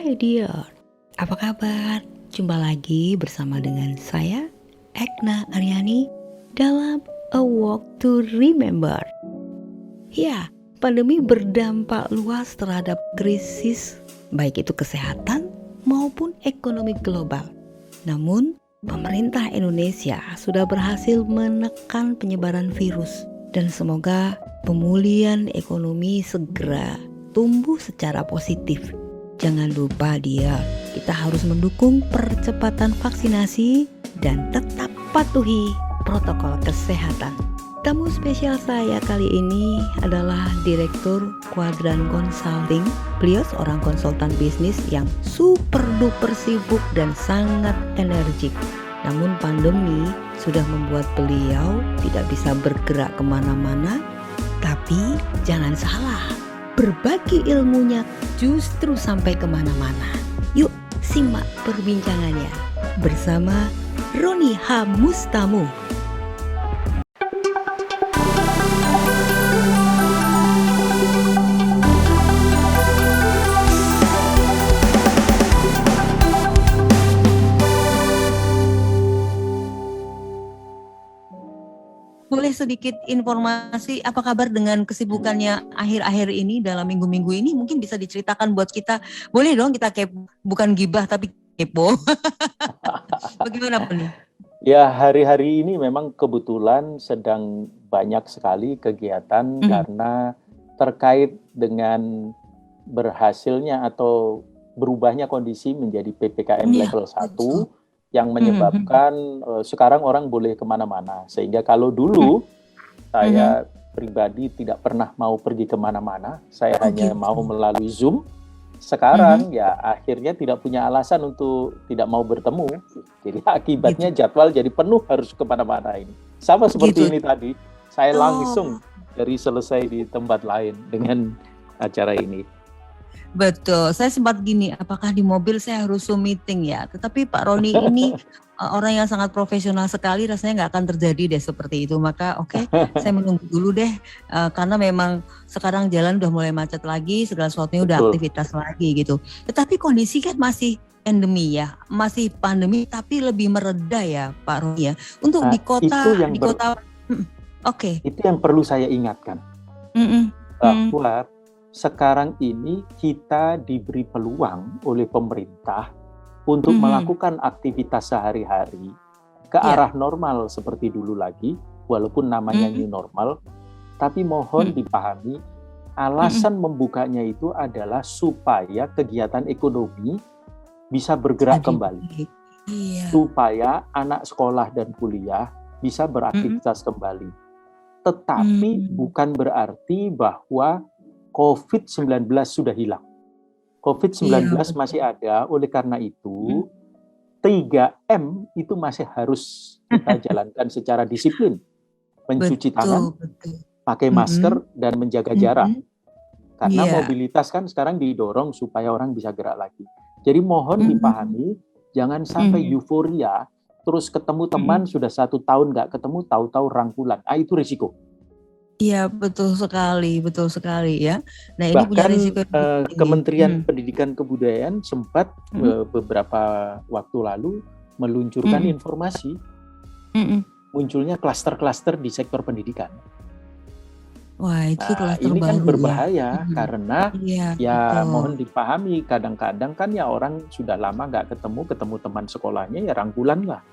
Hai dear, apa kabar? Jumpa lagi bersama dengan saya, Ekna Aryani, dalam A Walk to Remember. Ya, pandemi berdampak luas terhadap krisis, baik itu kesehatan maupun ekonomi global. Namun, pemerintah Indonesia sudah berhasil menekan penyebaran virus dan semoga pemulihan ekonomi segera tumbuh secara positif. Jangan lupa kita harus mendukung percepatan vaksinasi dan tetap patuhi protokol kesehatan. Tamu spesial saya kali ini adalah Direktur Quadrant Consulting. Beliau seorang konsultan bisnis yang super duper sibuk dan sangat energik. Namun pandemi sudah membuat beliau tidak bisa bergerak kemana-mana. Tapi jangan salah, berbagi ilmunya justru sampai kemana-mana. Yuk simak perbincangannya bersama Roni H. Mustamu. Boleh sedikit informasi apa kabar dengan kesibukannya akhir-akhir ini dalam minggu-minggu ini, mungkin bisa diceritakan buat kita. Boleh dong kita kepo, bukan gibah tapi kepo. Bagaimana Pak nih? Ya, hari-hari ini memang kebetulan sedang banyak sekali kegiatan karena terkait dengan berhasilnya atau berubahnya kondisi menjadi PPKM level 1. Betul. Yang menyebabkan sekarang orang boleh kemana-mana. Sehingga kalau dulu saya pribadi tidak pernah mau pergi kemana-mana, saya hanya mau melalui Zoom. Sekarang ya akhirnya tidak punya alasan untuk tidak mau bertemu. Jadi akibatnya jadwal jadi penuh, harus kemana-mana ini. Sama seperti ini tadi, saya langsung dari selesai di tempat lain dengan acara ini. Betul, saya sempat gini, apakah di mobil saya harus Zoom meeting ya? Tetapi Pak Roni ini orang yang sangat profesional sekali, rasanya nggak akan terjadi deh seperti itu. Maka saya menunggu dulu deh, karena memang sekarang jalan udah mulai macet lagi, segala sesuatunya udah aktivitas lagi gitu. Tetapi kondisi kan masih endemi ya, masih pandemi tapi lebih mereda ya Pak Roni ya. Untuk di kota, itu yang perlu saya ingatkan, bahwa sekarang ini kita diberi peluang oleh pemerintah untuk melakukan aktivitas sehari-hari ke arah normal seperti dulu lagi, walaupun namanya new normal, tapi mohon dipahami alasan membukanya itu adalah supaya kegiatan ekonomi bisa bergerak kembali, supaya anak sekolah dan kuliah bisa beraktivitas kembali. Tetapi bukan berarti bahwa COVID-19 sudah hilang. COVID-19 masih ada, oleh karena itu 3M itu masih harus kita jalankan secara disiplin. Mencuci tangan, pakai masker, dan menjaga jarak. Karena mobilitas kan sekarang didorong supaya orang bisa gerak lagi. Jadi mohon dipahami, jangan sampai euforia, terus ketemu teman sudah 1 tahun nggak ketemu, tahu-tahu rangkulan. Itu risiko. Iya, betul sekali ya. Nah, ini bahkan punya risiko Kementerian Pendidikan Kebudayaan sempat beberapa waktu lalu meluncurkan informasi munculnya klaster-klaster di sektor pendidikan. Wah, itu klaster ini kan baru berbahaya karena mohon dipahami, kadang-kadang kan ya orang sudah lama nggak ketemu teman sekolahnya ya rangkulan lah,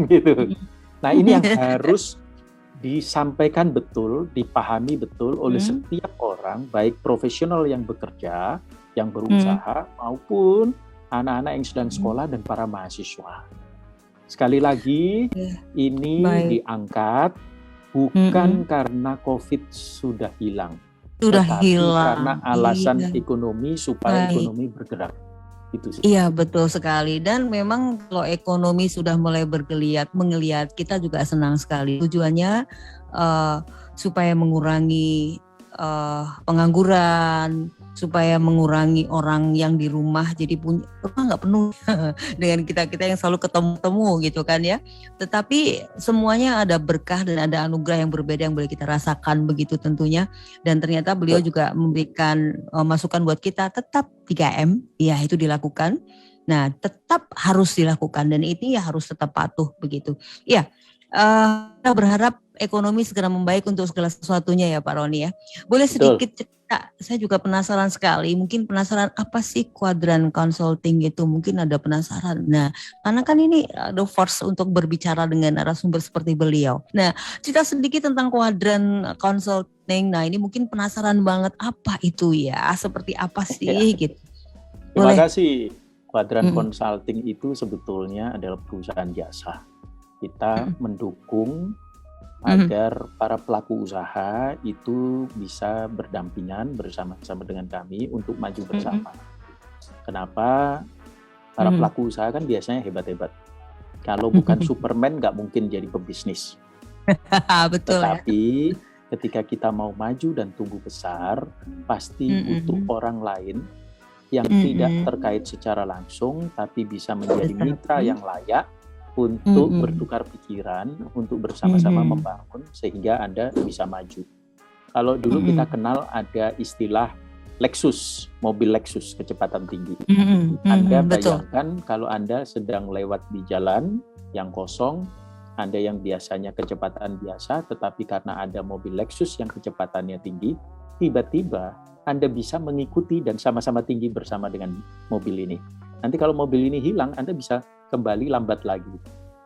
gitu. Nah, ini yang harus disampaikan betul, dipahami betul oleh setiap orang, baik profesional yang bekerja, yang berusaha, maupun anak-anak yang sedang sekolah dan para mahasiswa. Sekali lagi, ini diangkat bukan karena COVID sudah hilang, tetapi karena alasan ekonomi supaya ekonomi bergerak. Itu sih. Iya, betul sekali. Dan memang kalau ekonomi sudah mulai menggeliat, kita juga senang sekali. Tujuannya supaya mengurangi pengangguran, supaya mengurangi orang yang di rumah, jadi punya rumah nggak penuh dengan kita yang selalu ketemu gitu kan ya. Tetapi semuanya ada berkah dan ada anugerah yang berbeda yang boleh kita rasakan begitu tentunya. Dan ternyata beliau juga memberikan masukan buat kita tetap 3M, ya itu dilakukan. Nah, tetap harus dilakukan dan ini ya harus tetap patuh begitu. Ya, kita berharap ekonomi segera membaik untuk segala sesuatunya ya Pak Roni ya. Boleh sedikit cerita, saya juga penasaran sekali. Mungkin penasaran apa sih kuadran consulting itu? Mungkin ada penasaran. Nah, karena kan ini the first untuk berbicara dengan narasumber seperti beliau. Nah, cerita sedikit tentang kuadran consulting. Nah, ini mungkin penasaran banget apa itu ya? Seperti apa sih gitu? Terima kasih. Kuadran Consulting itu sebetulnya adalah perusahaan jasa. Kita mendukung agar para pelaku usaha itu bisa berdampingan bersama-sama dengan kami untuk maju bersama. Kenapa? Para pelaku usaha kan biasanya hebat-hebat. Kalau bukan Superman nggak mungkin jadi pebisnis. Betul. Tetapi ketika kita mau maju dan tumbuh besar, pasti butuh orang lain yang tidak terkait secara langsung, tapi bisa menjadi mitra yang layak untuk bertukar pikiran, untuk bersama-sama membangun sehingga Anda bisa maju. Kalau dulu kita kenal ada istilah Lexus, mobil Lexus kecepatan tinggi. Anda bayangkan kalau Anda sedang lewat di jalan yang kosong, Anda yang biasanya kecepatan biasa, tetapi karena ada mobil Lexus yang kecepatannya tinggi, tiba-tiba Anda bisa mengikuti dan sama-sama tinggi bersama dengan mobil ini. Nanti kalau mobil ini hilang, Anda bisa kembali lambat lagi.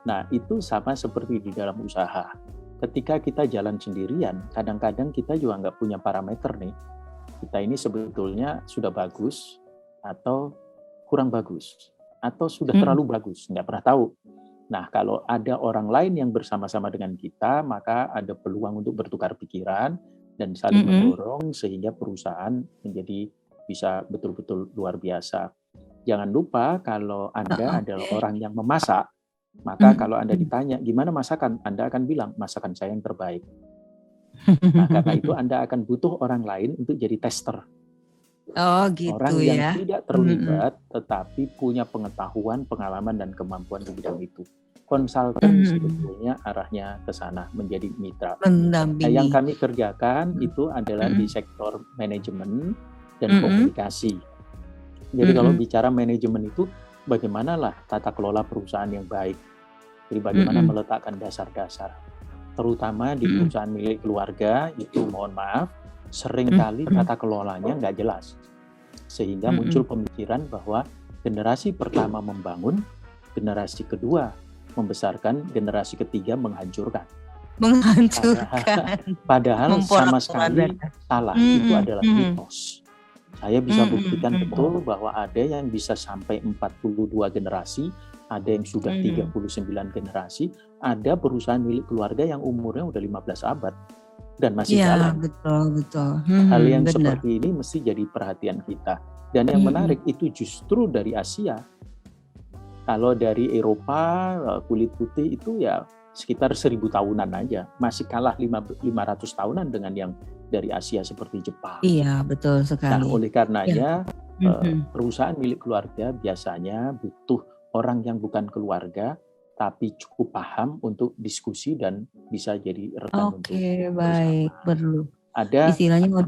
Nah, itu sama seperti di dalam usaha. Ketika kita jalan sendirian, kadang-kadang kita juga nggak punya parameter nih. Kita ini sebetulnya sudah bagus atau kurang bagus, atau sudah terlalu bagus, nggak pernah tahu. Nah, kalau ada orang lain yang bersama-sama dengan kita, maka ada peluang untuk bertukar pikiran, dan saling mendorong sehingga perusahaan menjadi bisa betul-betul luar biasa. Jangan lupa kalau Anda adalah orang yang memasak, maka kalau Anda ditanya gimana masakan, Anda akan bilang masakan saya yang terbaik. Nah, karena itu Anda akan butuh orang lain untuk jadi tester. Oh gitu orang ya. Yang tidak terlibat tetapi punya pengetahuan, pengalaman dan kemampuan di bidang itu. Konsultan sebetulnya arahnya ke sana, menjadi mitra. Nah, yang kami kerjakan itu adalah di sektor manajemen dan komunikasi. Jadi kalau bicara manajemen itu bagaimanalah tata kelola perusahaan yang baik. Jadi bagaimana meletakkan dasar-dasar. Terutama di perusahaan milik keluarga itu mohon maaf, seringkali tata kelolanya nggak jelas. Sehingga muncul pemikiran bahwa generasi pertama membangun, generasi kedua membesarkan, generasi ketiga menghancurkan. Padahal sama sekali salah. Itu adalah mitos. Saya bisa buktikan betul bahwa ada yang bisa sampai 42 generasi, ada yang sudah 39 generasi, ada perusahaan milik keluarga yang umurnya udah 15 abad dan masih jalan. Betul. Hal yang seperti ini mesti jadi perhatian kita. Dan yang menarik itu justru dari Asia. Kalau dari Eropa, kulit putih itu ya sekitar 1000 tahunan aja. Masih kalah 500 tahunan dengan yang dari Asia seperti Jepang. Iya, betul sekali. Nah, oleh karenanya perusahaan milik keluarga biasanya butuh orang yang bukan keluarga, tapi cukup paham untuk diskusi dan bisa jadi rekan untuk bersama. Baik, perlu. Ada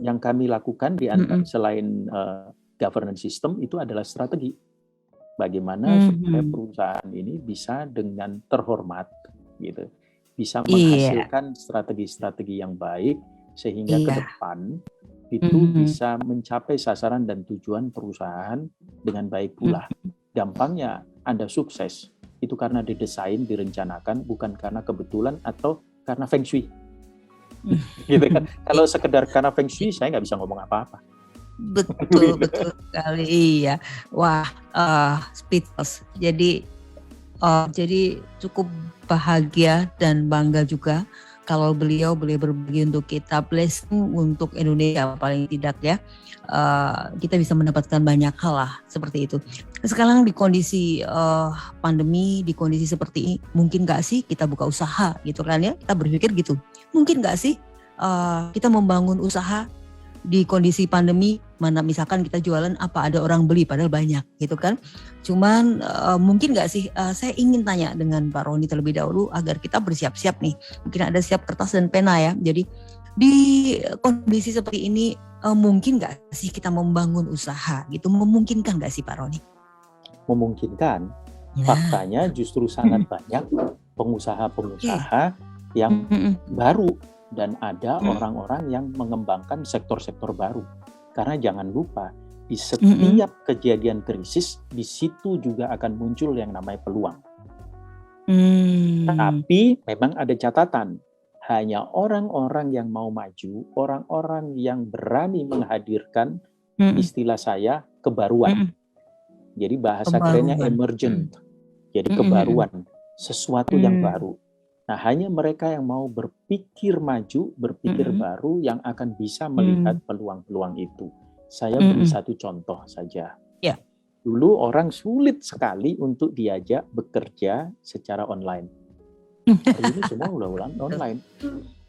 yang kami lakukan di selain governance system itu adalah strategi. Bagaimana supaya perusahaan ini bisa dengan terhormat, gitu, bisa menghasilkan strategi-strategi yang baik sehingga ke depan itu bisa mencapai sasaran dan tujuan perusahaan dengan baik pula. Gampangnya Anda sukses itu karena didesain, direncanakan, bukan karena kebetulan atau karena feng shui. Gitu kan? Kalau sekedar karena feng shui saya nggak bisa ngomong apa-apa. Betul sekali, iya. Wah, speechless. Jadi cukup bahagia dan bangga juga kalau beliau boleh berbagi untuk kita, blessing untuk Indonesia paling tidak ya. Kita bisa mendapatkan banyak hal lah seperti itu. Sekarang di kondisi pandemi, di kondisi seperti ini, mungkin nggak sih kita buka usaha gitu kan ya? Kita berpikir gitu, mungkin nggak sih kita membangun usaha di kondisi pandemi, mana misalkan kita jualan apa ada orang beli padahal banyak gitu kan. Cuman mungkin nggak sih, saya ingin tanya dengan Pak Roni terlebih dahulu agar kita bersiap-siap nih. Mungkin ada siap kertas dan pena ya. Jadi di kondisi seperti ini mungkin nggak sih kita membangun usaha gitu? Memungkinkan nggak sih Pak Roni? Memungkinkan. Faktanya justru sangat banyak pengusaha-pengusaha yang baru. Dan ada orang-orang yang mengembangkan sektor-sektor baru. Karena jangan lupa, di setiap kejadian krisis, di situ juga akan muncul yang namanya peluang. Tapi memang ada catatan. Hanya orang-orang yang mau maju, orang-orang yang berani menghadirkan istilah saya kebaruan. Jadi bahasa kerennya emergent. Jadi kebaruan, sesuatu yang baru. Nah, hanya mereka yang mau berpikir maju, berpikir baru yang akan bisa melihat peluang-peluang itu. Saya beri satu contoh saja. Ya. Dulu orang sulit sekali untuk diajak bekerja secara online. Hari ini semua udah online.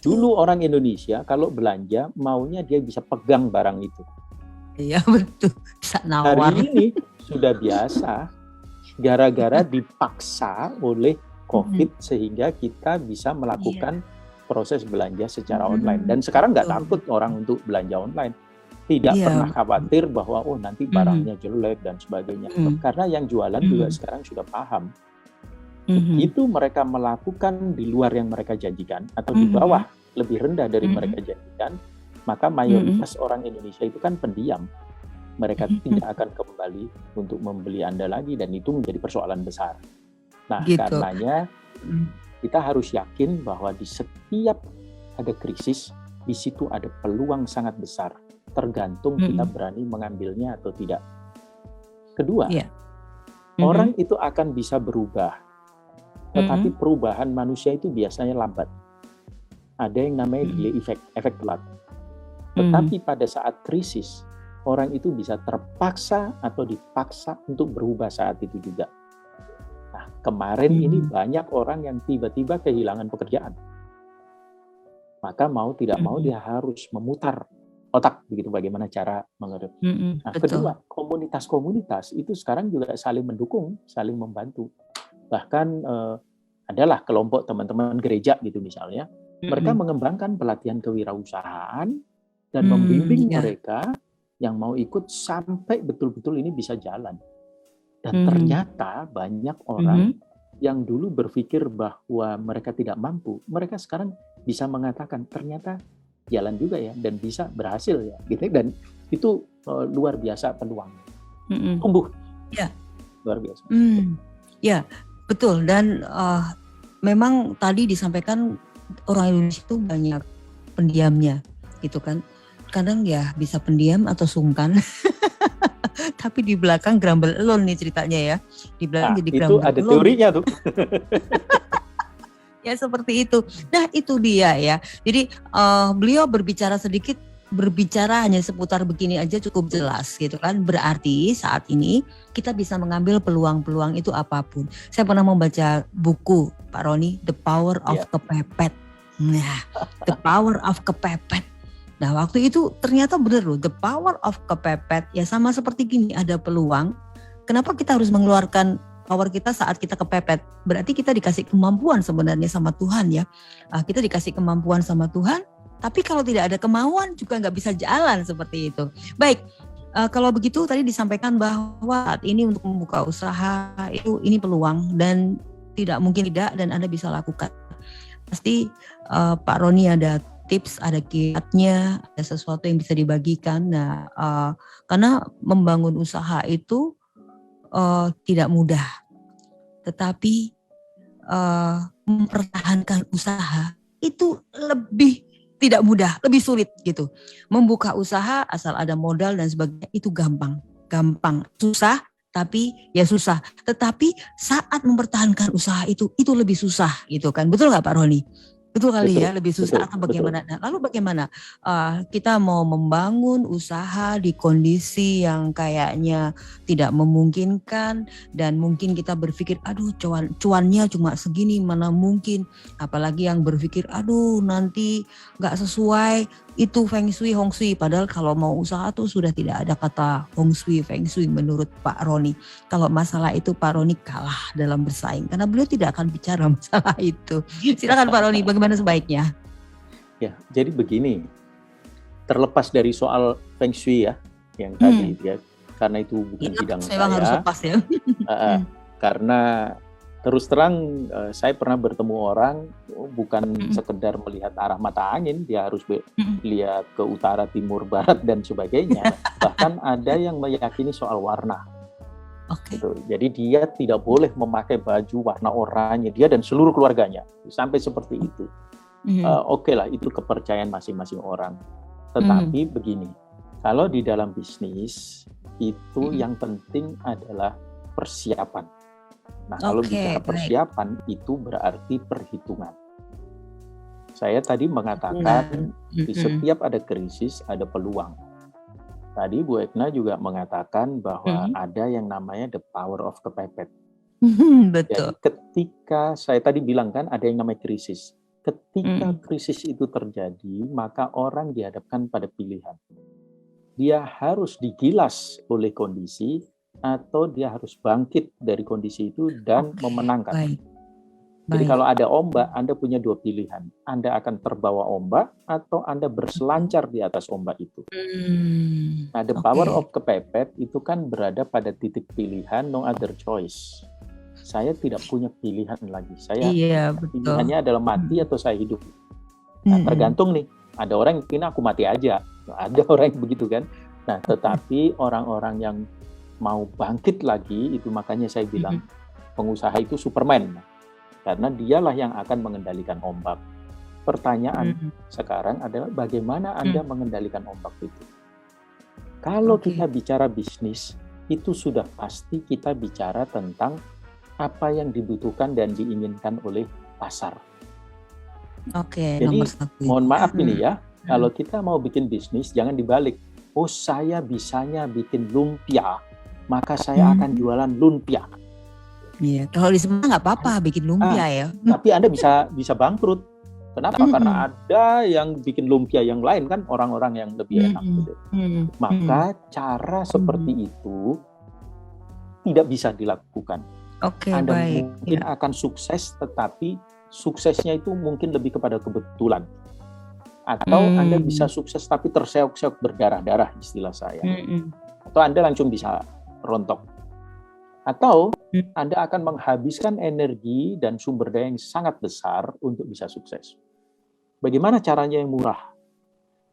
Dulu orang Indonesia kalau belanja maunya dia bisa pegang barang itu. Iya betul. Bisa nawar. Hari ini sudah biasa gara-gara dipaksa oleh COVID sehingga kita bisa melakukan proses belanja secara online. Dan sekarang nggak takut orang untuk belanja online. Tidak pernah khawatir bahwa nanti barangnya jelek dan sebagainya. Karena yang jualan juga sekarang sudah paham. Begitu mereka melakukan di luar yang mereka janjikan atau di bawah lebih rendah dari mereka janjikan, maka mayoritas orang Indonesia itu kan pendiam. Mereka tidak akan kembali untuk membeli Anda lagi dan itu menjadi persoalan besar. Nah, karenanya kita harus yakin bahwa di setiap ada krisis, di situ ada peluang sangat besar. Tergantung kita berani mengambilnya atau tidak. Kedua, orang itu akan bisa berubah. Tetapi perubahan manusia itu biasanya lambat. Ada yang namanya delay effect, efek telat. Tetapi pada saat krisis, orang itu bisa terpaksa atau dipaksa untuk berubah saat itu juga. Kemarin ini banyak orang yang tiba-tiba kehilangan pekerjaan. Maka mau tidak mau dia harus memutar otak begitu bagaimana cara menghadapi. Nah, kedua, komunitas-komunitas itu sekarang juga saling mendukung, saling membantu. Bahkan adalah kelompok teman-teman gereja gitu misalnya, mereka mengembangkan pelatihan kewirausahaan dan membimbing mereka yang mau ikut sampai betul-betul ini bisa jalan. Dan ternyata banyak orang yang dulu berpikir bahwa mereka tidak mampu, mereka sekarang bisa mengatakan ternyata jalan juga ya dan bisa berhasil ya, gitu. Dan itu luar biasa peluangnya. Tumbuh. Ya. Luar biasa. Ya, betul. Dan memang tadi disampaikan orang Indonesia itu banyak pendiamnya, gitu kan. Kadang ya bisa pendiam atau sungkan. Tapi di belakang grumble alone nih ceritanya ya. Di belakang jadi grumble alone. Itu ada teorinya tuh. Ya seperti itu. Nah itu dia ya. Jadi beliau berbicara hanya seputar begini aja cukup jelas gitu kan. Berarti saat ini kita bisa mengambil peluang-peluang itu apapun. Saya pernah membaca buku Pak Roni, The Power of Kepepet. Nah, The Power of Kepepet. Nah waktu itu ternyata benar loh, the power of kepepet ya sama seperti gini, ada peluang. Kenapa kita harus mengeluarkan power kita saat kita kepepet? Berarti kita dikasih kemampuan sebenarnya sama Tuhan ya. Kita dikasih kemampuan sama Tuhan, tapi kalau tidak ada kemauan juga nggak bisa jalan seperti itu. Baik, kalau begitu tadi disampaikan bahwa saat ini untuk membuka usaha itu ini peluang dan tidak mungkin tidak dan Anda bisa lakukan. Pasti Pak Roni ada tips, ada kiatnya, ada sesuatu yang bisa dibagikan. Nah, karena membangun usaha itu tidak mudah, tetapi mempertahankan usaha itu lebih tidak mudah, lebih sulit gitu. Membuka usaha asal ada modal dan sebagainya itu gampang. Susah, tapi ya susah. Tetapi saat mempertahankan usaha itu lebih susah gitu kan. Betul nggak Pak Roni? Betul kali ya, lebih susah atau bagaimana? Nah, lalu bagaimana kita mau membangun usaha di kondisi yang kayaknya tidak memungkinkan dan mungkin kita berpikir, aduh cuannya cuma segini, mana mungkin. Apalagi yang berpikir, aduh nanti nggak sesuai, itu feng shui, hong shui. Padahal kalau mau usaha tuh sudah tidak ada kata hong shui, feng shui menurut Pak Roni. Kalau masalah itu Pak Roni kalah dalam bersaing karena beliau tidak akan bicara masalah itu. Silakan Pak Roni, bagaimana sebaiknya? Ya, jadi begini, terlepas dari soal feng shui ya, yang tadi ya, karena itu bukan bidang saya. Memang harus lepas ya. Karena terus terang saya pernah bertemu orang bukan sekedar melihat arah mata angin, dia harus lihat ke utara, timur, barat dan sebagainya. Bahkan ada yang meyakini soal warna. Gitu. Jadi dia tidak boleh memakai baju warna oranye, dia dan seluruh keluarganya, sampai seperti itu. Oke lah, itu kepercayaan masing-masing orang. Tetapi begini, kalau di dalam bisnis itu yang penting adalah persiapan. Nah, kalau bicara persiapan itu berarti perhitungan. Saya tadi mengatakan di setiap ada krisis ada peluang. Tadi Bu Ekna juga mengatakan bahwa ada yang namanya the power of kepepet. Betul. Jadi ketika saya tadi bilang kan ada yang namanya krisis. Ketika krisis itu terjadi, maka orang dihadapkan pada pilihan. Dia harus digilas oleh kondisi atau dia harus bangkit dari kondisi itu dan memenangkan. Jadi kalau ada ombak, Anda punya dua pilihan. Anda akan terbawa ombak atau Anda berselancar di atas ombak itu. Nah, the power of kepepet itu kan berada pada titik pilihan, no other choice. Saya tidak punya pilihan lagi. Saya pilihannya adalah mati atau saya hidup. Nah, tergantung nih. Ada orang yang ingin aku mati aja. Ada orang yang begitu kan. Nah, tetapi orang-orang yang mau bangkit lagi, itu makanya saya bilang pengusaha itu Superman. Karena dialah yang akan mengendalikan ombak. Pertanyaan sekarang adalah bagaimana Anda mengendalikan ombak itu? Kalau kita bicara bisnis, itu sudah pasti kita bicara tentang apa yang dibutuhkan dan diinginkan oleh pasar. Jadi mohon maaf ini ya, kalau kita mau bikin bisnis jangan dibalik. Oh, saya bisanya bikin lumpia, maka saya akan jualan lumpia. Iya, kalau di Semarang nggak apa-apa bikin lumpia ya. Tapi Anda bisa bangkrut. Kenapa? Karena ada yang bikin lumpia yang lain kan orang-orang yang lebih enak gitu. Maka cara seperti itu tidak bisa dilakukan. Anda mungkin akan sukses, tetapi suksesnya itu mungkin lebih kepada kebetulan. Atau Anda bisa sukses tapi terseok-seok berdarah-darah istilah saya. Atau Anda langsung bisa rontok. Atau Anda akan menghabiskan energi dan sumber daya yang sangat besar untuk bisa sukses. Bagaimana caranya yang murah?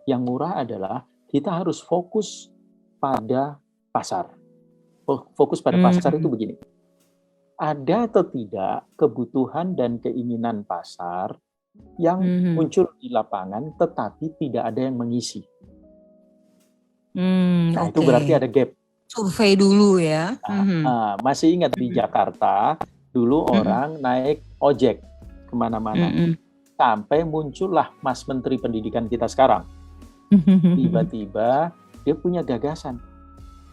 Yang murah adalah kita harus fokus pada pasar. Fokus pada pasar itu begini. Ada atau tidak kebutuhan dan keinginan pasar yang muncul di lapangan tetapi tidak ada yang mengisi. Itu berarti ada gap. Survei dulu ya. Masih ingat di Jakarta dulu orang naik ojek kemana-mana. Sampai muncullah Mas Menteri Pendidikan kita sekarang. Tiba-tiba dia punya gagasan.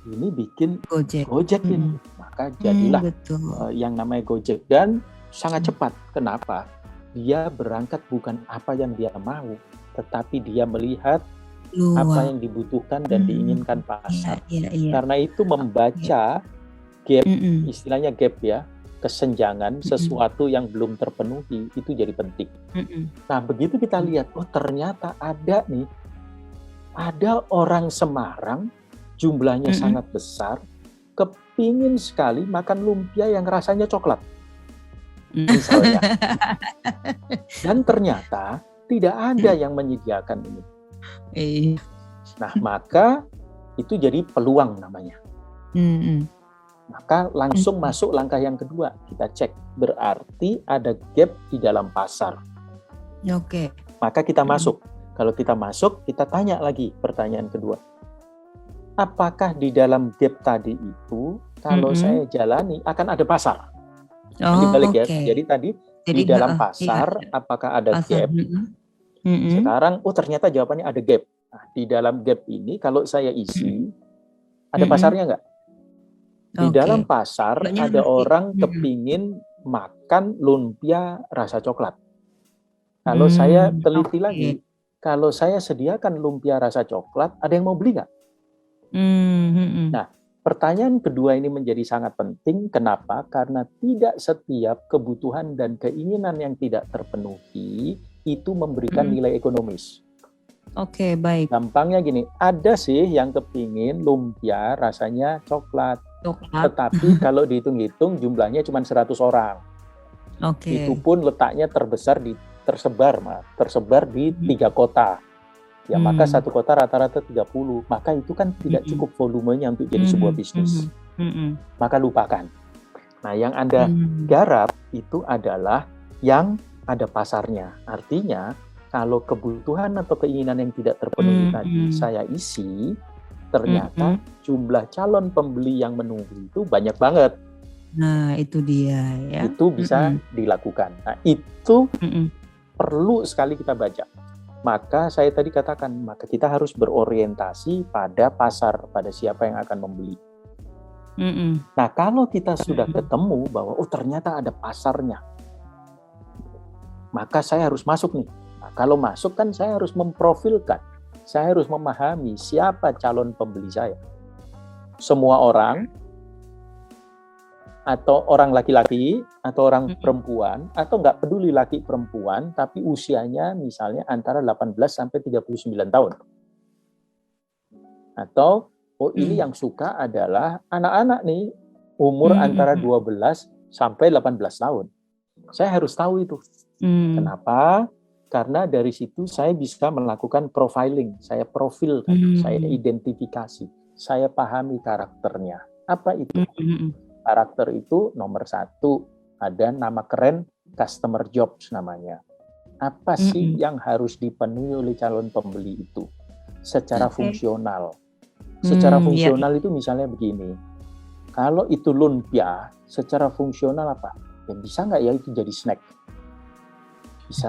Ini bikin Gojek ini. Maka jadilah yang namanya Gojek. Dan sangat cepat. Kenapa? Dia berangkat bukan apa yang dia mau, tetapi dia melihat apa yang dibutuhkan dan diinginkan pasar. Karena itu membaca gap, istilahnya gap ya, kesenjangan sesuatu yang belum terpenuhi, itu jadi penting. Nah, begitu kita lihat, oh ternyata ada nih, ada orang Semarang, jumlahnya sangat besar, kepingin sekali makan lumpia yang rasanya coklat. Misalnya. Dan ternyata tidak ada yang menyediakan ini. Nah, maka itu jadi peluang namanya. Maka langsung masuk langkah yang kedua. Kita cek, berarti ada gap di dalam pasar. Maka kita masuk. Kalau kita masuk, kita tanya lagi pertanyaan kedua. Apakah di dalam gap tadi itu, kalau saya jalani, akan ada pasar? Dibalik ya. Jadi tadi di dalam pasar, apakah ada gap? Sekarang, ternyata jawabannya ada gap. Nah, di dalam gap ini, kalau saya isi, ada pasarnya nggak? Di dalam pasar, ada orang kepingin makan lumpia rasa coklat. Kalau saya teliti lagi, kalau saya sediakan lumpia rasa coklat, ada yang mau beli nggak? Nah, pertanyaan kedua ini menjadi sangat penting. Kenapa? Karena tidak setiap kebutuhan dan keinginan yang tidak terpenuhi itu memberikan nilai ekonomis. Oke, baik. Gampangnya gini, ada sih yang kepingin lumpia rasanya coklat. Tetapi kalau dihitung-hitung jumlahnya cuma 100 orang. Oke. Itu pun letaknya tersebar di 3 kota. Ya, maka satu kota rata-rata 30. Maka itu kan tidak cukup volumenya untuk jadi sebuah bisnis. Maka lupakan. Nah, yang Anda garap itu adalah yang ada pasarnya. Artinya, kalau kebutuhan atau keinginan yang tidak terpenuhi tadi saya isi, ternyata jumlah calon pembeli yang menunggu itu banyak banget. Nah, itu dia ya. Itu bisa dilakukan. Nah, itu perlu sekali kita baca. Maka saya tadi katakan, maka kita harus berorientasi pada pasar, pada siapa yang akan membeli. Nah, kalau kita sudah ketemu bahwa ternyata ada pasarnya, maka saya harus masuk nih. Nah, kalau masuk kan saya harus memprofilkan, saya harus memahami siapa calon pembeli saya. Semua orang, atau orang laki-laki, atau orang perempuan, atau nggak peduli laki perempuan, tapi usianya misalnya antara 18 sampai 39 tahun. Atau, ini yang suka adalah anak-anak nih, umur antara 12 sampai 18 tahun. Saya harus tahu itu. Kenapa? Karena dari situ saya bisa melakukan profiling, saya profilkan, saya identifikasi, saya pahami karakternya. Apa itu? Karakter itu nomor 1, ada nama keren customer jobs namanya. Apa sih yang harus dipenuhi oleh calon pembeli itu? Secara fungsional. Secara fungsional itu misalnya begini, kalau itu lumpia, secara fungsional apa? Ya bisa nggak ya itu jadi snack? Bisa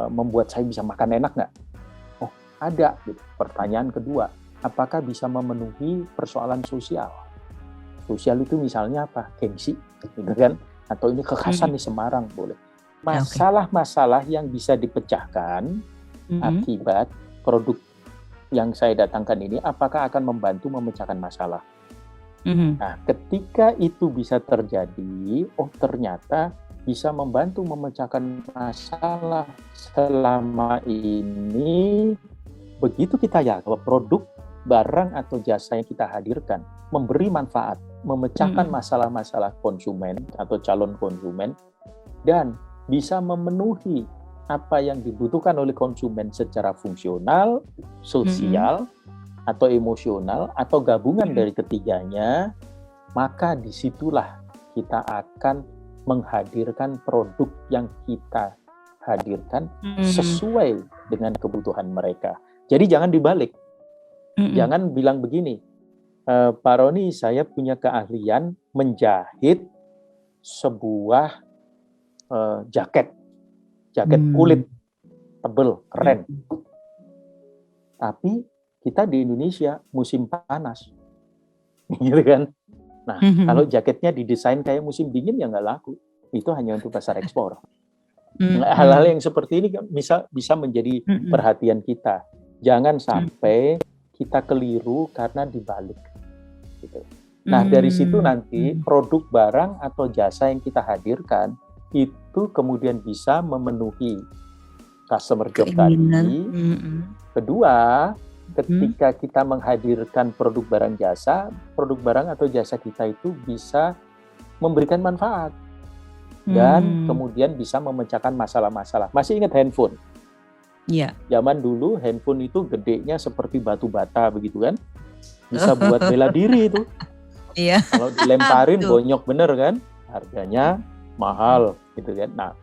membuat saya bisa makan enak nggak? Oh, ada. Pertanyaan kedua, apakah bisa memenuhi persoalan sosial? Sosial itu misalnya apa? Gengsi, gitu kan? Atau ini kekhasan di Semarang, boleh. Masalah-masalah yang bisa dipecahkan akibat produk yang saya datangkan ini, apakah akan membantu memecahkan masalah? Nah, ketika itu bisa terjadi, ternyata bisa membantu memecahkan masalah selama ini. Begitu kita bahwa produk, barang atau jasa yang kita hadirkan memberi manfaat, memecahkan masalah-masalah konsumen atau calon konsumen, dan bisa memenuhi apa yang dibutuhkan oleh konsumen secara fungsional, sosial, atau emosional, atau gabungan dari ketiganya, maka disitulah kita akan menghadirkan produk yang kita hadirkan sesuai dengan kebutuhan mereka. Jadi jangan dibalik. Jangan bilang begini, Pak Roni, saya punya keahlian menjahit sebuah jaket kulit tebel, keren. Tapi kita di Indonesia musim panas, gitu kan? Nah, kalau jaketnya didesain kayak musim dingin ya nggak laku. Itu hanya untuk pasar ekspor. Hal-hal yang seperti ini bisa menjadi perhatian kita. Jangan sampai kita keliru karena dibalik. Gitu. Nah, dari situ nanti produk barang atau jasa yang kita hadirkan itu kemudian bisa memenuhi customer job tadi. Kedua, ketika kita menghadirkan produk barang atau jasa kita itu bisa memberikan manfaat dan kemudian bisa memecahkan masalah-masalah. Masih ingat handphone? Iya. Zaman dulu handphone itu gedenya seperti batu bata begitu kan? Bisa buat bela diri itu. Iya. Kalau dilemparin bonyok bener kan? Harganya mahal gitu kan. Nah,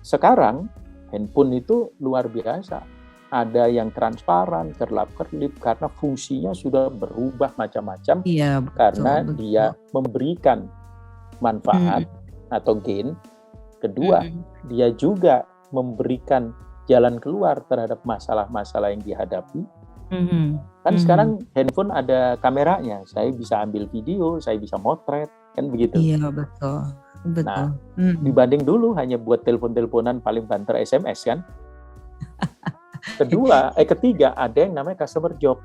sekarang handphone itu luar biasa. Ada yang transparan, kerlap-kerlip karena fungsinya sudah berubah macam-macam. Iya, karena dia memberikan manfaat atau gain. Kedua, dia juga memberikan jalan keluar terhadap masalah-masalah yang dihadapi. Kan sekarang handphone ada kameranya, saya bisa ambil video, saya bisa motret, kan begitu. Iya, betul. Nah, dibanding dulu hanya buat telepon-teleponan paling banter SMS kan. Ketiga, ada yang namanya customer job.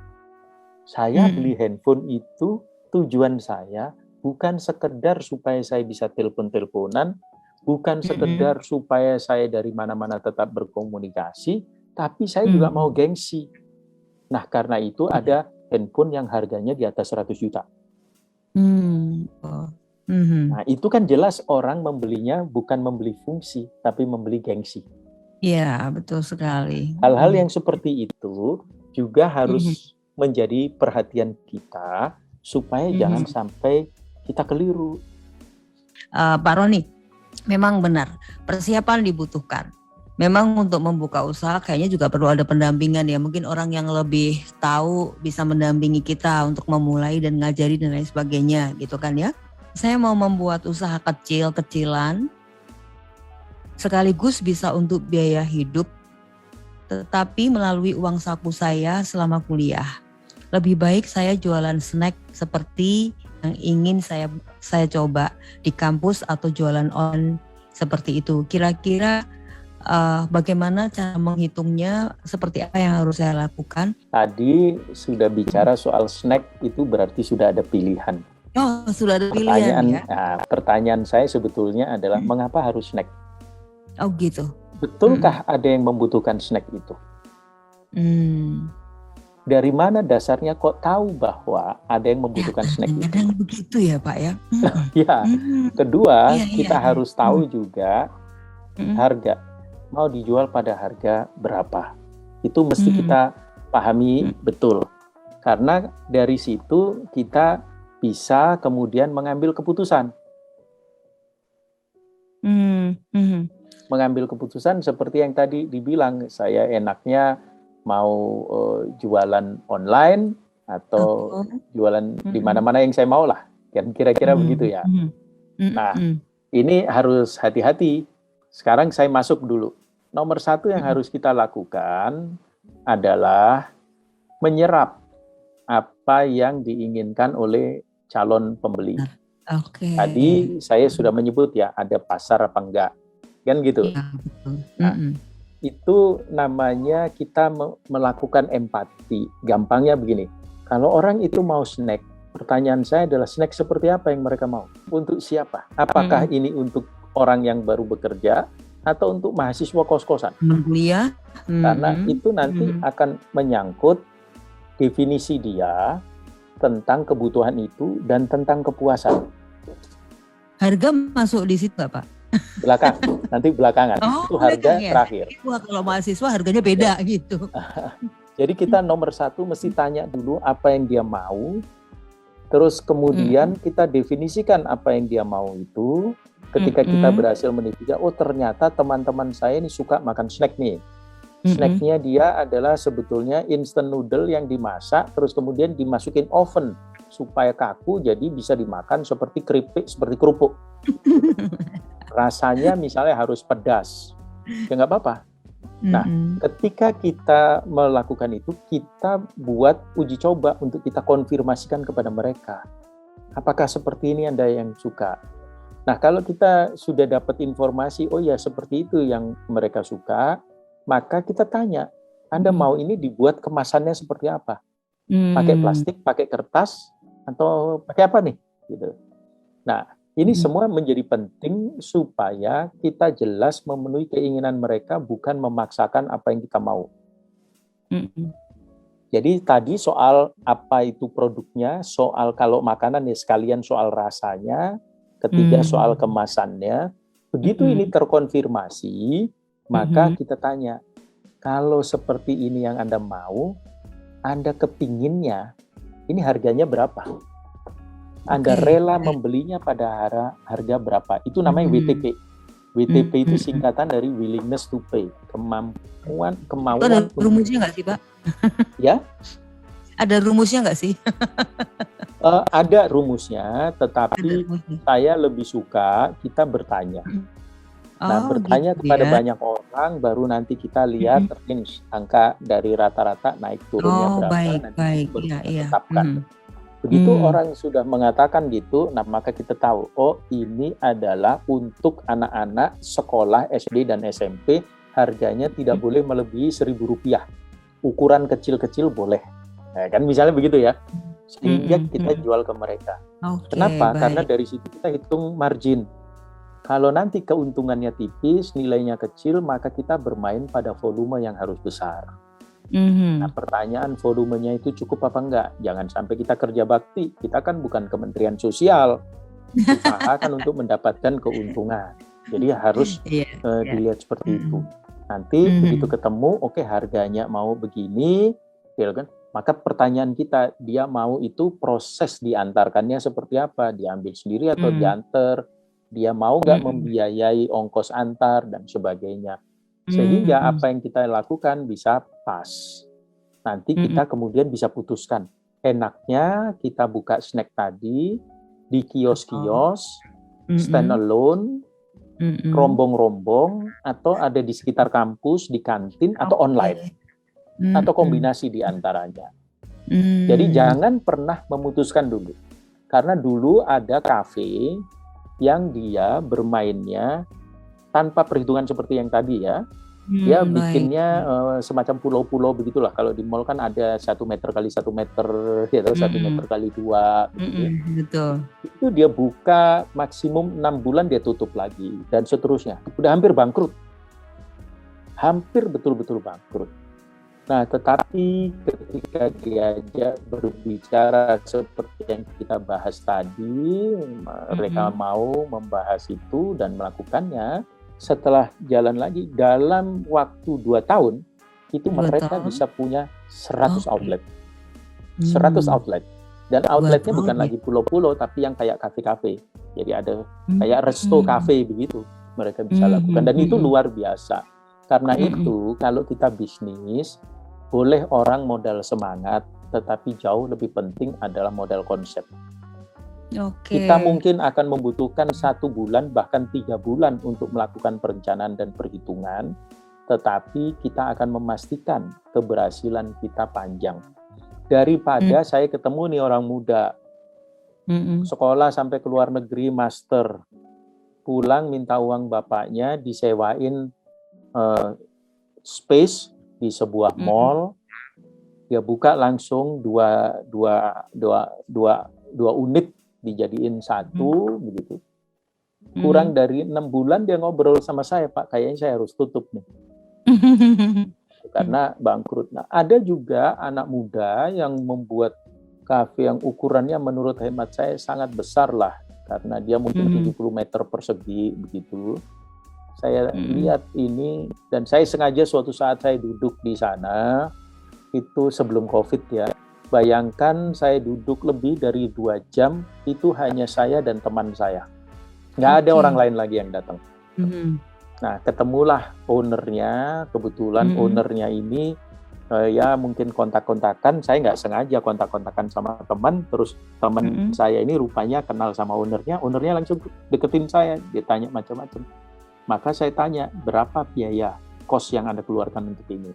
Saya beli handphone itu tujuan saya bukan sekedar supaya saya bisa telepon-teleponan, bukan sekedar supaya saya dari mana-mana tetap berkomunikasi, tapi saya juga mau gengsi. Nah, karena itu ada handphone yang harganya di atas 100 juta. Nah, itu kan jelas orang membelinya bukan membeli fungsi, tapi membeli gengsi. Iya, betul sekali. Hal-hal yang seperti itu juga harus menjadi perhatian kita supaya jangan sampai kita keliru. Pak Roni, memang benar persiapan dibutuhkan. Memang untuk membuka usaha kayaknya juga perlu ada pendampingan ya. Mungkin orang yang lebih tahu bisa mendampingi kita untuk memulai dan ngajari dan lain sebagainya gitu kan ya. Saya mau membuat usaha kecil-kecilan sekaligus bisa untuk biaya hidup, tetapi melalui uang saku saya selama kuliah. Lebih baik saya jualan snack seperti yang ingin saya coba di kampus atau jualan on seperti itu. Kira-kira bagaimana cara menghitungnya, seperti apa yang harus saya lakukan? Tadi sudah bicara soal snack, itu berarti sudah ada pilihan. Oh, sudah ada pilihan ya? Pertanyaan saya sebetulnya adalah mengapa harus snack? Oh gitu. Betulkah ada yang membutuhkan snack itu? Dari mana dasarnya kok tahu bahwa ada yang membutuhkan snack itu? Kadang begitu ya Pak ya? Ya. Kedua, kita harus tahu juga harga. Mau dijual pada harga berapa? Itu mesti kita pahami betul. Karena dari situ kita bisa kemudian mengambil keputusan. Mengambil keputusan seperti yang tadi dibilang, saya enaknya mau jualan online atau jualan di mana-mana yang saya mau lah. Kira-kira begitu ya. Nah, ini harus hati-hati. Sekarang saya masuk dulu. Nomor satu yang harus kita lakukan adalah menyerap apa yang diinginkan oleh calon pembeli. Tadi saya sudah menyebut ya, ada pasar apa enggak. Kan gitu. Ya, betul. Nah, itu namanya kita melakukan empati. Gampangnya begini, kalau orang itu mau snack, pertanyaan saya adalah snack seperti apa yang mereka mau? Untuk siapa? Apakah ini untuk orang yang baru bekerja atau untuk mahasiswa kos-kosan? Kuliah. Karena itu nanti akan menyangkut definisi dia tentang kebutuhan itu dan tentang kepuasan. Harga masuk di situ nggak Pak? Nanti belakangan. Itu harga terakhir. Wah, kalau mahasiswa harganya beda gitu. Jadi kita nomor satu mesti tanya dulu apa yang dia mau, terus kemudian kita definisikan apa yang dia mau itu. Ketika kita berhasil mendefinisikan, oh ternyata teman-teman saya ini suka makan snack nih. Snacknya dia adalah sebetulnya instant noodle yang dimasak, terus kemudian dimasukin oven supaya kaku, jadi bisa dimakan seperti keripik, seperti kerupuk. Rasanya misalnya harus pedas, ya nggak apa-apa. Nah, ketika kita melakukan itu, kita buat uji coba untuk kita konfirmasikan kepada mereka. Apakah seperti ini Anda yang suka? Nah, kalau kita sudah dapat informasi, oh ya seperti itu yang mereka suka, maka kita tanya, Anda mau ini dibuat kemasannya seperti apa? Pakai plastik, pakai kertas, atau pakai apa nih? Gitu. Nah, ini semua menjadi penting supaya kita jelas memenuhi keinginan mereka, bukan memaksakan apa yang kita mau. Jadi tadi soal apa itu produknya, soal kalau makanan ya sekalian soal rasanya, ketiga soal kemasannya. Begitu ini terkonfirmasi, maka kita tanya, kalau seperti ini yang Anda mau, Anda kepinginnya, ini harganya berapa? Anda rela membelinya pada harga berapa? Itu namanya WTP. WTP itu singkatan dari willingness to pay, kemauan. Itu ada rumusnya nggak sih Pak? Ya? Ada rumusnya nggak sih? Ada rumusnya, tetapi saya lebih suka kita bertanya. Nah, bertanya gitu kepada banyak orang, baru nanti kita lihat range angka dari rata-rata naik turunnya berapa, nanti tetapkan. Begitu orang sudah mengatakan gitu, nah maka kita tahu, oh ini adalah untuk anak-anak sekolah SD dan SMP, harganya tidak boleh melebihi Rp1.000. ukuran kecil-kecil boleh. Nah, kan misalnya begitu ya. Sehingga kita jual ke mereka. Kenapa? Karena dari situ kita hitung margin. Kalau nanti keuntungannya tipis, nilainya kecil, maka kita bermain pada volume yang harus besar. Nah, pertanyaan volumenya itu cukup apa enggak? Jangan sampai kita kerja bakti. Kita kan bukan Kementerian Sosial. Usahakan untuk mendapatkan keuntungan. Jadi harus dilihat seperti itu. Nanti begitu ketemu, oke, harganya mau begini, ya kan? Maka pertanyaan kita, dia mau itu proses diantarkannya seperti apa? Diambil sendiri atau diantar? Dia mau nggak membiayai ongkos antar dan sebagainya. Sehingga apa yang kita lakukan bisa pas. Nanti kita kemudian bisa putuskan. Enaknya kita buka snack tadi di kios-kios, stand alone, rombong-rombong, atau ada di sekitar kampus, di kantin, atau online. Atau kombinasi di antaranya. Jadi jangan pernah memutuskan dulu. Karena dulu ada kafe yang dia bermainnya tanpa perhitungan seperti yang tadi ya. Dia bikinnya semacam pulau-pulau begitulah. Kalau di mall kan ada 1 meter kali 1 meter, ya, 1 meter kali 2. Gitu. Betul. Itu dia buka maksimum 6 bulan dia tutup lagi dan seterusnya. Udah hampir bangkrut. Hampir betul-betul bangkrut. Nah, tetapi ketika diajak berbicara seperti yang kita bahas tadi, mereka mau membahas itu dan melakukannya, setelah jalan lagi, dalam waktu 2 tahun, itu mereka bisa punya 100 outlet. 100 outlet. Dan outletnya bukan lagi pulau-pulau, tapi yang kayak kafe-kafe. Jadi ada kayak resto kafe begitu, mereka bisa lakukan. Dan itu luar biasa. Karena itu, kalau kita bisnis, boleh orang modal semangat, tetapi jauh lebih penting adalah modal konsep. Kita mungkin akan membutuhkan 1 bulan, bahkan 3 bulan untuk melakukan perencanaan dan perhitungan, tetapi kita akan memastikan keberhasilan kita panjang. Daripada saya ketemu nih orang muda, sekolah sampai ke luar negeri, master, pulang minta uang bapaknya, disewain space di sebuah mall, dia buka langsung dua unit dijadiin 1 begitu. Kurang dari 6 bulan dia ngobrol sama saya, Pak, kayaknya saya harus tutup nih. Karena bangkrut. Nah, ada juga anak muda yang membuat kafe yang ukurannya menurut hemat saya sangat besar lah, karena dia mungkin 70 meter persegi begitu. Saya lihat ini, dan saya sengaja suatu saat saya duduk di sana, itu sebelum COVID ya. Bayangkan saya duduk lebih dari 2 jam, itu hanya saya dan teman saya. Nggak ada orang lain lagi yang datang. Nah, ketemulah ownernya, kebetulan ownernya ini, ya mungkin kontak-kontakan, saya nggak sengaja kontak-kontakan sama teman, terus teman saya ini rupanya kenal sama ownernya langsung deketin saya, dia tanya macam-macam. Maka saya tanya, berapa biaya kos yang Anda keluarkan untuk ini?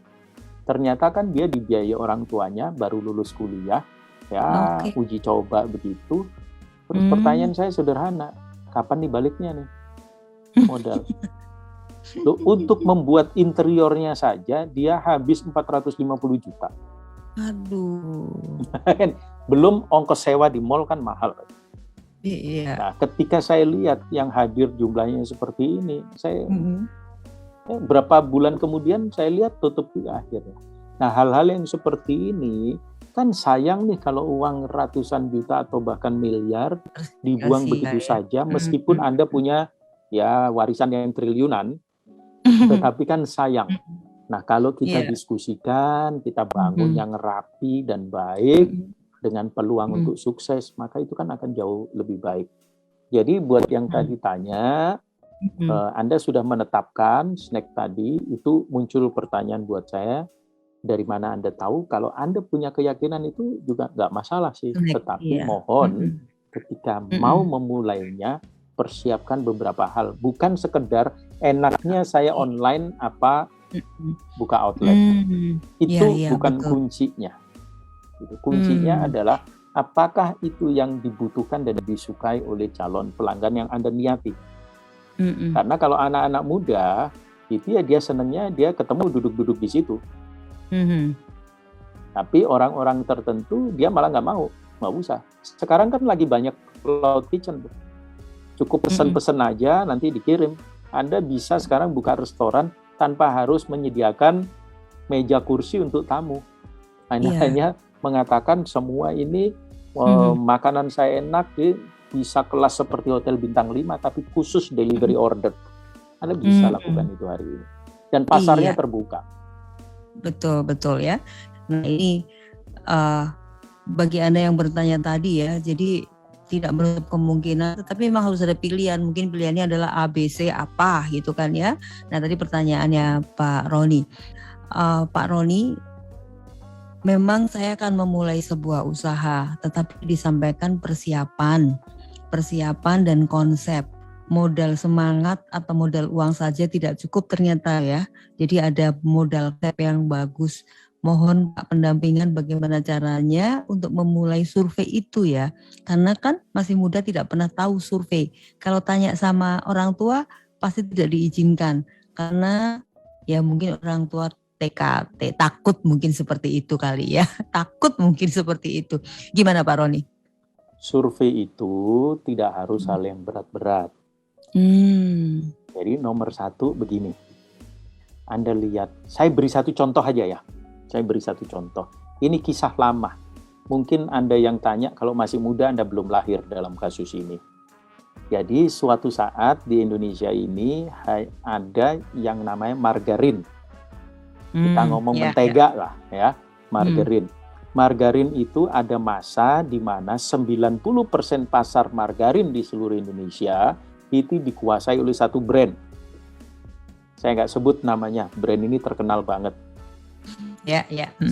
Ternyata kan dia dibiayai orang tuanya, baru lulus kuliah, ya uji coba begitu. Terus pertanyaan saya sederhana, kapan nih baliknya nih modal? Loh, untuk membuat interiornya saja, dia habis 450 juta. Aduh. Belum ongkos sewa di mall kan mahal. Iya. Nah, ketika saya lihat yang hadir jumlahnya seperti ini, saya berapa bulan kemudian saya lihat tutup juga akhirnya. Nah, hal-hal yang seperti ini kan sayang nih kalau uang ratusan juta atau bahkan miliar dibuang begitu saja, meskipun Anda punya ya warisan yang triliunan, tetapi kan sayang. Nah, kalau kita diskusikan, kita bangun yang rapi dan baik, dengan peluang untuk sukses, maka itu kan akan jauh lebih baik. Jadi buat yang tadi tanya, Anda sudah menetapkan snack tadi, itu muncul pertanyaan buat saya, dari mana Anda tahu? Kalau Anda punya keyakinan itu juga nggak masalah sih, tetapi mohon ketika mau memulainya, persiapkan beberapa hal. Bukan sekedar enaknya saya online apa buka outlet. Itu bukan kuncinya. Kuncinya adalah apakah itu yang dibutuhkan dan disukai oleh calon pelanggan yang Anda niati. Karena kalau anak-anak muda, itu ya dia senangnya dia ketemu duduk-duduk di situ. Tapi orang-orang tertentu dia malah nggak usah. Sekarang kan lagi banyak cloud kitchen tuh. Cukup pesan-pesan aja, nanti dikirim. Anda bisa sekarang buka restoran tanpa harus menyediakan meja kursi untuk tamu. Hanya mengatakan semua ini makanan saya enak, bisa kelas seperti hotel bintang 5, tapi khusus delivery order. Anda bisa lakukan itu hari ini. Dan pasarnya terbuka. Betul ya. Nah ini bagi Anda yang bertanya tadi ya, jadi tidak menutup kemungkinan, tetapi memang harus ada pilihan. Mungkin pilihannya adalah A, B, C, apa gitu kan ya. Nah tadi pertanyaannya Pak Roni. Pak Roni, memang saya akan memulai sebuah usaha, tetapi disampaikan persiapan dan konsep. Modal semangat atau modal uang saja tidak cukup ternyata ya. Jadi ada modal konsep yang bagus. Mohon Pak pendampingan bagaimana caranya untuk memulai survei itu ya. Karena kan masih muda tidak pernah tahu survei. Kalau tanya sama orang tua pasti tidak diizinkan. Karena ya mungkin orang tua TKT, takut mungkin seperti itu kali ya. Takut mungkin seperti itu. Gimana Pak Roni? Survei itu tidak harus hal yang berat-berat. Jadi nomor 1 begini. Anda lihat, saya beri satu contoh aja ya. Ini kisah lama. Mungkin Anda yang tanya, kalau masih muda Anda belum lahir dalam kasus ini. Jadi suatu saat di Indonesia ini ada yang namanya margarin. Kita ngomong mentega lah ya, margarin. Margarin itu ada masa di mana 90% pasar margarin di seluruh Indonesia itu dikuasai oleh satu brand. Saya nggak sebut namanya, brand ini terkenal banget. 10%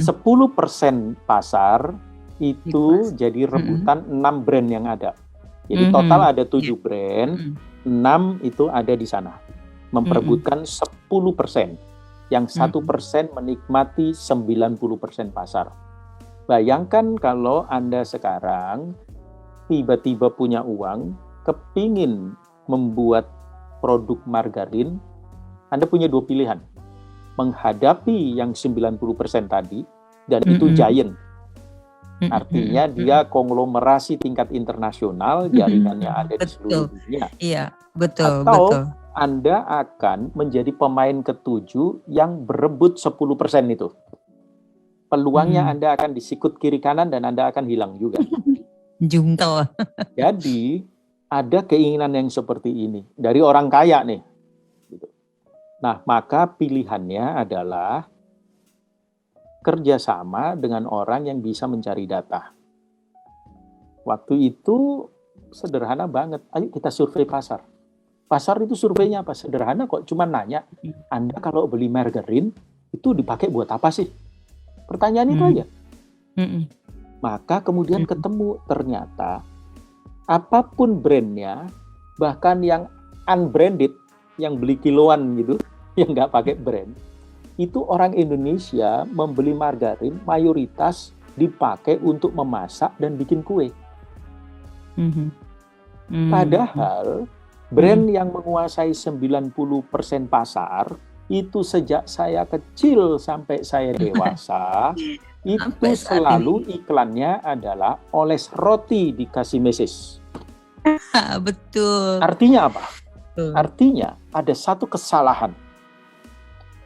pasar itu jadi rebutan 6 brand yang ada. Jadi total ada 7 brand, 6 itu ada di sana. Memperebutkan 10%. Yang 1% menikmati 90% pasar. Bayangkan kalau Anda sekarang tiba-tiba punya uang, kepingin membuat produk margarin, Anda punya 2 pilihan. Menghadapi yang 90% tadi, dan itu giant. Artinya dia konglomerasi tingkat internasional, jaringannya ada di seluruh dunia. Iya, betul. Atau Anda akan menjadi pemain ke-7 yang berebut 10% itu. Peluangnya Anda akan disikut kiri kanan dan Anda akan hilang juga. Jungkel. Jadi ada keinginan yang seperti ini dari orang kaya nih. Nah, maka pilihannya adalah kerjasama dengan orang yang bisa mencari data. Waktu itu sederhana banget. Ayo kita survei pasar. Pasar itu surveinya apa? Sederhana kok, cuma nanya, Anda kalau beli margarin itu dipakai buat apa sih? Pertanyaan itu aja. Maka kemudian ketemu ternyata apapun brandnya, bahkan yang unbranded, yang beli kiloan gitu, yang nggak pakai brand, itu orang Indonesia membeli margarin mayoritas dipakai untuk memasak dan bikin kue. Padahal brand yang menguasai 90% pasar itu sejak saya kecil sampai saya dewasa itu selalu iklannya adalah oles roti dikasih meses. Betul. Artinya apa? Artinya ada satu kesalahan.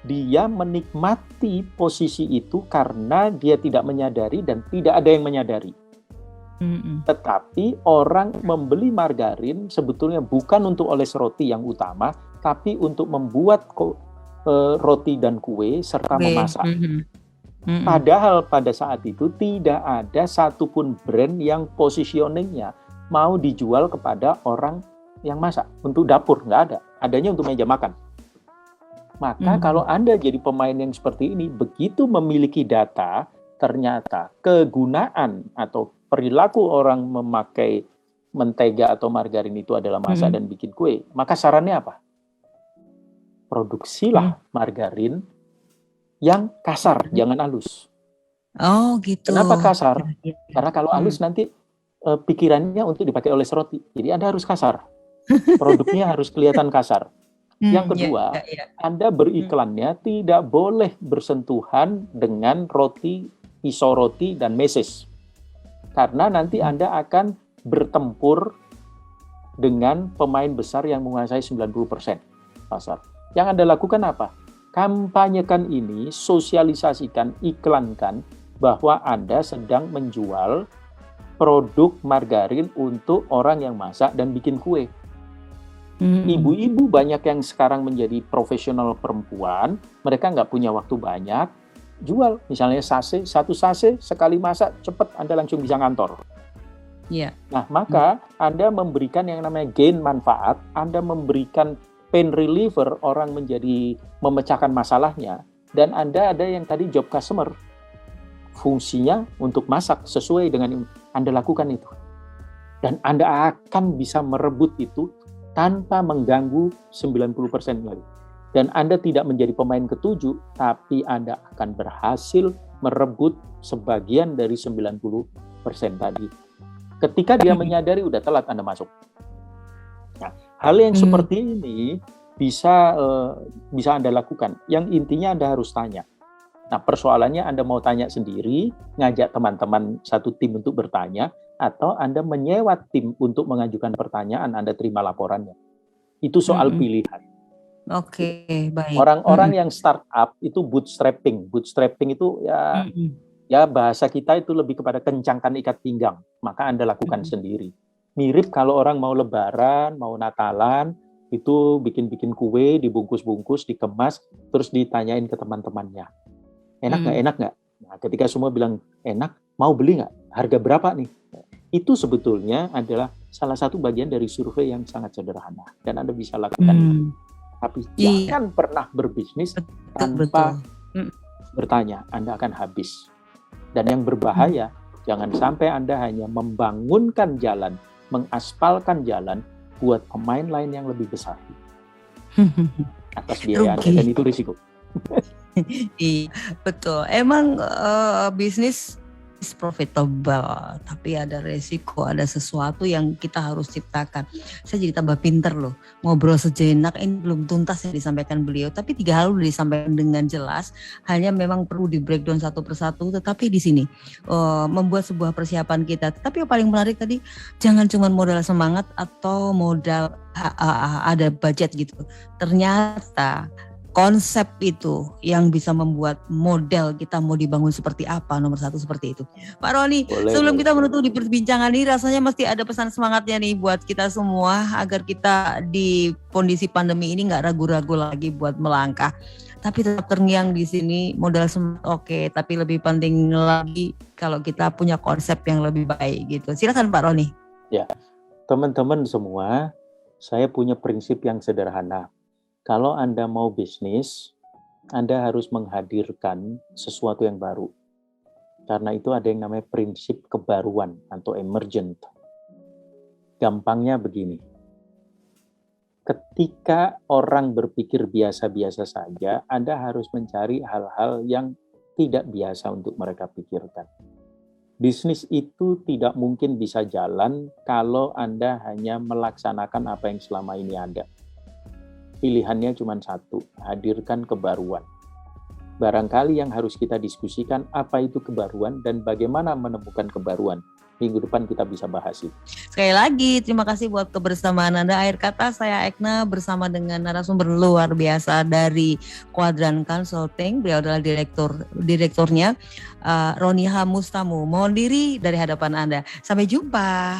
Dia menikmati posisi itu karena dia tidak menyadari dan tidak ada yang menyadari. Tetapi orang membeli margarin sebetulnya bukan untuk oles roti yang utama, tapi untuk membuat roti dan kue serta memasak. Padahal pada saat itu tidak ada satupun brand yang positioningnya mau dijual kepada orang yang masak. Untuk dapur nggak ada, adanya untuk meja makan. Maka kalau Anda jadi pemain yang seperti ini, begitu memiliki data, ternyata kegunaan atau perilaku orang memakai mentega atau margarin itu adalah masak dan bikin kue, maka sarannya apa? Produksilah margarin yang kasar, jangan halus. Oh gitu. Kenapa kasar? Karena kalau halus nanti pikirannya untuk dipakai oles roti. Jadi Anda harus kasar. Produknya harus kelihatan kasar. Yang kedua, Anda beriklannya tidak boleh bersentuhan dengan roti pisau roti dan meses. Karena nanti Anda akan bertempur dengan pemain besar yang menguasai 90% pasar. Yang Anda lakukan apa? Kampanyekan ini, sosialisasikan, iklankan bahwa Anda sedang menjual produk margarin untuk orang yang masak dan bikin kue. Ibu-ibu banyak yang sekarang menjadi profesional perempuan, mereka nggak punya waktu banyak, jual misalnya satu sase sekali masak, cepat Anda langsung bisa ngantor. Yeah. Nah, maka Anda memberikan yang namanya gain manfaat, Anda memberikan pain reliever, orang menjadi memecahkan masalahnya, dan Anda ada yang tadi job customer, fungsinya untuk masak sesuai dengan Anda lakukan itu. Dan Anda akan bisa merebut itu tanpa mengganggu 90% lagi. Dan Anda tidak menjadi pemain ketujuh, tapi Anda akan berhasil merebut sebagian dari 90% tadi. Ketika dia menyadari, udah telat Anda masuk. Nah, hal yang seperti ini bisa Anda lakukan. Yang intinya Anda harus tanya. Nah, persoalannya Anda mau tanya sendiri, ngajak teman-teman satu tim untuk bertanya, atau Anda menyewa tim untuk mengajukan pertanyaan, Anda terima laporannya. Itu soal pilihan. Oke, baik. Orang-orang yang startup itu bootstrapping. Bootstrapping itu ya bahasa kita itu lebih kepada kencangkan ikat pinggang. Maka Anda lakukan sendiri. Mirip kalau orang mau lebaran, mau Natalan, itu bikin-bikin kue, dibungkus-bungkus, dikemas, terus ditanyain ke teman-temannya. Enak nggak? Enak nggak? Nah, ketika semua bilang enak, mau beli nggak? Harga berapa nih? Itu sebetulnya adalah salah satu bagian dari survei yang sangat sederhana. Dan Anda bisa lakukan itu. Tapi jangan pernah berbisnis tanpa bertanya. Anda akan habis. Dan yang berbahaya, jangan sampai Anda hanya membangunkan jalan, mengaspalkan jalan buat pemain lain yang lebih besar. Atas biaya Anda, dan itu risiko. Iya, betul. Emang bisnis is profitable, tapi ada resiko, ada sesuatu yang kita harus ciptakan. Saya jadi tambah pinter loh, ngobrol sejenak, ini belum tuntas yang disampaikan beliau, tapi 3 hal sudah disampaikan dengan jelas, hanya memang perlu di breakdown satu persatu, tetapi di sini membuat sebuah persiapan kita. Tapi yang paling menarik tadi, jangan cuma modal semangat atau modal ada budget gitu. Ternyata konsep itu yang bisa membuat model kita mau dibangun seperti apa, nomor satu seperti itu. Pak Roni, sebelum kita menutup di perbincangan ini, rasanya mesti ada pesan semangatnya nih buat kita semua agar kita di kondisi pandemi ini nggak ragu-ragu lagi buat melangkah. Tapi tetap terngiang di sini, modal semangat oke, tapi lebih penting lagi kalau kita punya konsep yang lebih baik gitu. Silakan Pak Roni. Ya, teman-teman semua, saya punya prinsip yang sederhana. Kalau Anda mau bisnis, Anda harus menghadirkan sesuatu yang baru. Karena itu ada yang namanya prinsip kebaruan atau emergent. Gampangnya begini. Ketika orang berpikir biasa-biasa saja, Anda harus mencari hal-hal yang tidak biasa untuk mereka pikirkan. Bisnis itu tidak mungkin bisa jalan kalau Anda hanya melaksanakan apa yang selama ini ada. Pilihannya cuma satu, hadirkan kebaruan. Barangkali yang harus kita diskusikan apa itu kebaruan dan bagaimana menemukan kebaruan. Minggu depan kita bisa bahas itu. Sekali lagi, terima kasih buat kebersamaan Anda. Akhir kata, saya Ekna bersama dengan narasumber luar biasa dari Quadrant Consulting. Beliau adalah direkturnya, Roni Hamustamu. Mohon diri dari hadapan Anda. Sampai jumpa.